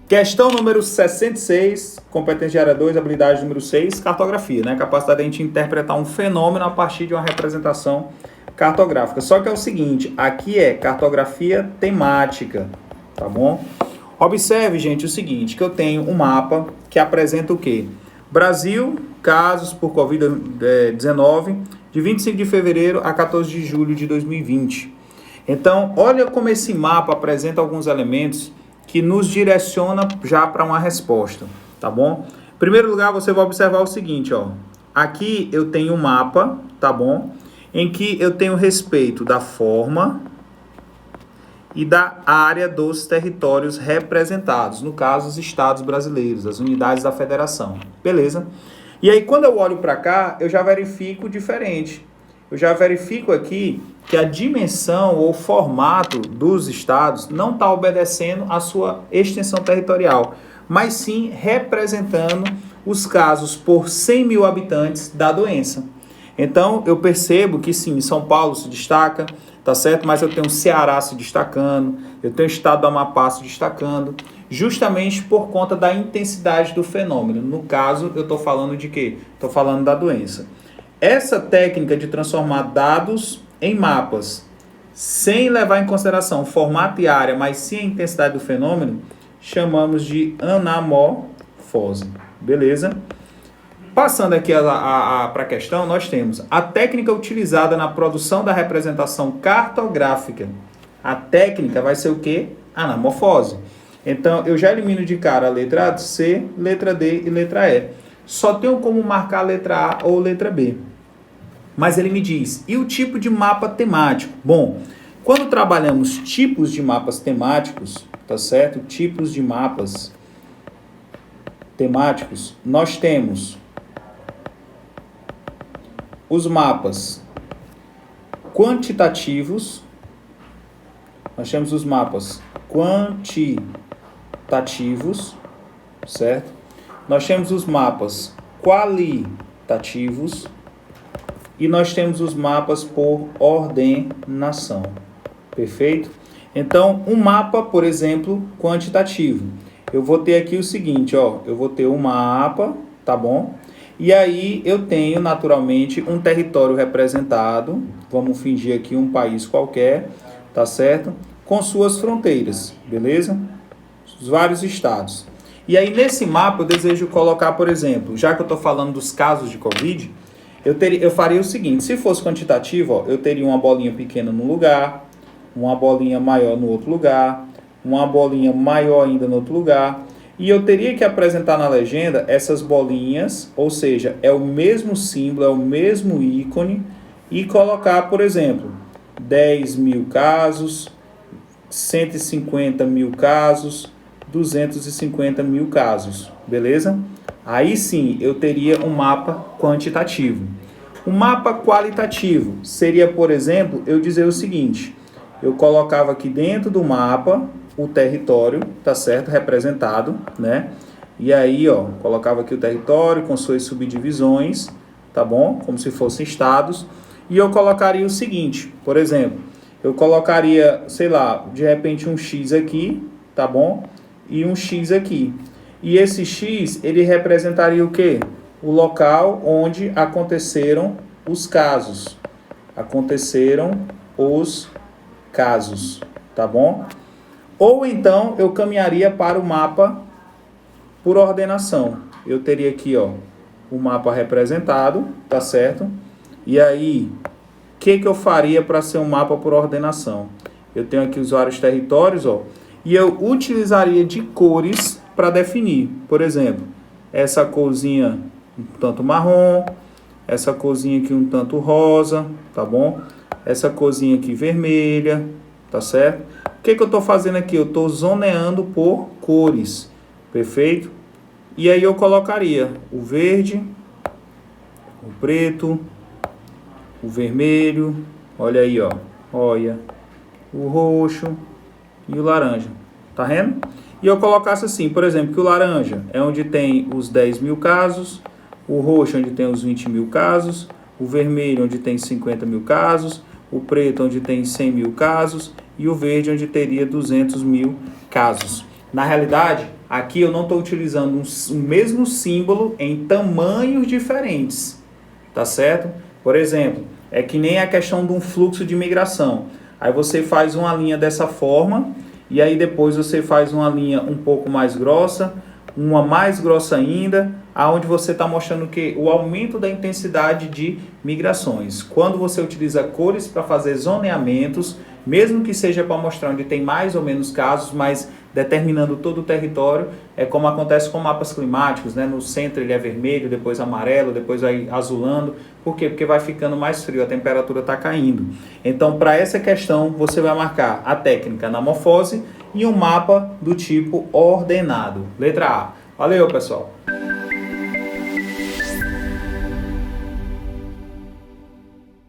Questão número 66, competência de área 2, habilidade número 6, cartografia, né? Capacidade de a gente interpretar um fenômeno a partir de uma representação cartográfica. Só que é o seguinte, aqui é cartografia temática, tá bom? Observe, gente, o seguinte, que eu tenho um mapa que apresenta o quê? Brasil, casos por Covid-19, de 25 de fevereiro a 14 de julho de 2020. Então, olha como esse mapa apresenta alguns elementos que nos direciona já para uma resposta, tá bom? Em primeiro lugar, você vai observar o seguinte, ó. Aqui eu tenho um mapa, tá bom? Em que eu tenho respeito da forma e da área dos territórios representados, no caso, os estados brasileiros, as unidades da federação, beleza? E aí, quando eu olho para cá, eu já verifico diferente. Eu já verifico aqui que a dimensão ou formato dos estados não está obedecendo à sua extensão territorial, mas sim representando os casos por 100 mil habitantes da doença. Então, eu percebo que sim, São Paulo se destaca, tá certo? Mas eu tenho o Ceará se destacando, eu tenho o estado do Amapá se destacando, justamente por conta da intensidade do fenômeno. No caso, eu estou falando de quê? Estou falando da doença. Essa técnica de transformar dados em mapas, sem levar em consideração o formato e área, mas sim a intensidade do fenômeno, chamamos de anamorfose. Beleza? Passando aqui para a questão, nós temos a técnica utilizada na produção da representação cartográfica. A técnica vai ser o quê? Anamorfose. Então, eu já elimino de cara a letra C, letra D e letra E. Só tenho como marcar a letra A ou letra B. Mas ele me diz, e o tipo de mapa temático? Bom, quando trabalhamos tipos de mapas temáticos, tá certo? Tipos de mapas temáticos, nós temos os mapas quantitativos, nós temos os mapas quantitativos, certo? Nós temos os mapas qualitativos e nós temos os mapas por ordenação, perfeito? Então, um mapa, por exemplo, quantitativo, eu vou ter aqui o seguinte, ó, eu vou ter um mapa, tá bom? E aí eu tenho, naturalmente, um território representado, vamos fingir aqui um país qualquer, tá certo? Com suas fronteiras, beleza? Os vários estados. E aí, nesse mapa, eu desejo colocar, por exemplo, já que eu estou falando dos casos de Covid, eu faria o seguinte, se fosse quantitativo, ó, eu teria uma bolinha pequena num lugar, uma bolinha maior no outro lugar, uma bolinha maior ainda no outro lugar, e eu teria que apresentar na legenda essas bolinhas, ou seja, é o mesmo símbolo, é o mesmo ícone, e colocar, por exemplo, 10 mil casos, 150 mil casos, 250 mil casos, beleza? Aí sim, eu teria um mapa quantitativo. Um mapa qualitativo seria, por exemplo, eu dizer o seguinte, eu colocava aqui dentro do mapa o território, tá certo? Representado, né? E aí, ó, colocava aqui o território com suas subdivisões, tá bom? Como se fossem estados. E eu colocaria o seguinte, por exemplo, eu colocaria, sei lá, de repente um X aqui, tá bom? E um X aqui. E esse X, ele representaria o quê? O local onde aconteceram os casos. Aconteceram os casos, tá bom? Ou então eu caminharia para o mapa por ordenação. Eu teria aqui, ó, o mapa representado, tá certo? E aí, o que eu faria para ser um mapa por ordenação? Eu tenho aqui os vários territórios, ó, e eu utilizaria de cores para definir. Por exemplo, essa corzinha um tanto marrom, essa corzinha aqui um tanto rosa, tá bom? Essa corzinha aqui vermelha, tá certo? O que eu estou fazendo aqui? Eu estou zoneando por cores, perfeito? E aí eu colocaria o verde, o preto, o vermelho, olha aí, ó, olha, o roxo e o laranja, tá vendo? E eu colocasse assim, por exemplo, que o laranja é onde tem os 10 mil casos, o roxo onde tem os 20 mil casos, o vermelho onde tem 50 mil casos, o preto onde tem 100 mil casos e o verde onde teria 200 mil casos. Na realidade, aqui eu não estou utilizando o mesmo símbolo em tamanhos diferentes, tá certo? Por exemplo, é que nem a questão de um fluxo de migração. Aí você faz uma linha dessa forma e aí depois você faz uma linha um pouco mais grossa, uma mais grossa ainda, aonde você está mostrando que o aumento da intensidade de migrações. Quando você utiliza cores para fazer zoneamentos, mesmo que seja para mostrar onde tem mais ou menos casos, mas determinando todo o território, é como acontece com mapas climáticos, né? No centro ele é vermelho, depois amarelo, depois vai azulando. Por quê? Porque vai ficando mais frio, a temperatura está caindo. Então, para essa questão, você vai marcar a técnica anamorfose e um mapa do tipo ordenado. Letra A. Valeu, pessoal!